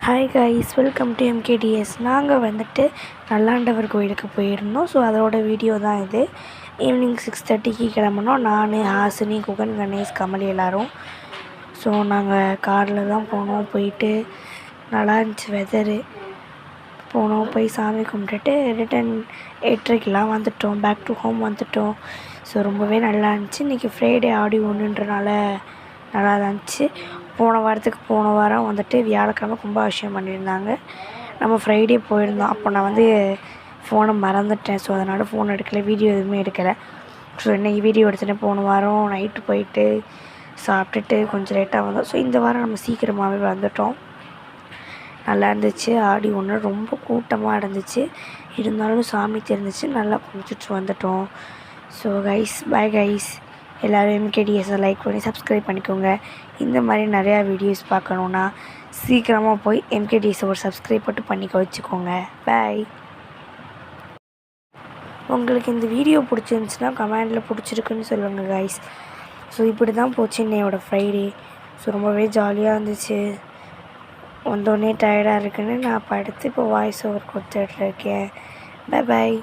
Hi guys, welcome to MKTS. நாங்கள் வந்துட்டு நல்லாண்டவர் கோயிலுக்கு போயிருந்தோம். ஸோ அதோட வீடியோ தான் இது. ஈவினிங் 6:30க்கு கிளம்புனோம். நான், ஹாசினி, குகன், கணேஷ், கமல் எல்லோரும். ஸோ நாங்கள் காரில் தான் போனோம். போயிட்டு நல்லா இருந்துச்சு வெதரு. போனோம், போய் சாமி கும்பிட்டுட்டு ரிட்டன் 8:30க்கெலாம் வந்துவிட்டோம். பேக் டு ஹோம் வந்துவிட்டோம். ஸோ ரொம்பவே நல்லா இருந்துச்சு. இன்றைக்கி ஃப்ரைடே ஆடி ஒன்றுன்றனால நல்லா தான் இருந்துச்சு. போன வாரம் வந்துட்டு வியாழக்கிழமை கும்பாபிஷேகம் பண்ணியிருந்தாங்க. நம்ம ஃப்ரைடே போயிருந்தோம். அப்போ நான் ஃபோனை மறந்துட்டேன். ஸோ அதனால் ஃபோன் எடுக்கலை, வீடியோ எதுவுமே எடுக்கலை. ஸோ இன்றைக்கி வீடியோ எடுத்துகிட்டேன். போன வாரம் நைட்டு போயிட்டு சாப்பிட்டுட்டு கொஞ்சம் லேட்டாக வந்தோம். ஸோ இந்த வாரம் நம்ம சீக்கிரமாகவே வந்துவிட்டோம். நல்லா இருந்துச்சு. ஆடி ஒன்று ரொம்ப கூட்டமாக இருந்துச்சு. இருந்தாலும் சாமி தெரிஞ்சிச்சு. நல்லா குளிச்சுட்டு வந்துவிட்டோம். So guys, bye guys. எல்லோரும் எம்கேடிஎஸை லைக் பண்ணி சப்ஸ்கிரைப் பண்ணிக்கோங்க. இந்த மாதிரி நிறையா வீடியோஸ் பார்க்கணுன்னா சீக்கிரமாக போய் எம்கேடிஎஸை ஒரு சப்ஸ்கிரைப் பண்ணிக்க வச்சுக்கோங்க. பாய். உங்களுக்கு இந்த வீடியோ பிடிச்சிருந்துச்சுன்னா கமெண்டில் பிடிச்சிருக்குன்னு சொல்லுங்கள் கைஸ். ஸோ இப்படி தான் போச்சு என்னையோட ஃப்ரைடே. ஸோ ரொம்பவே ஜாலியாக இருந்துச்சு. வந்தோடனே டயர்டாக இருக்குன்னு நான் படுத்து இப்போ வாய்ஸ் ஓவர் கொடுத்துட்ருக்கேன். பாய்.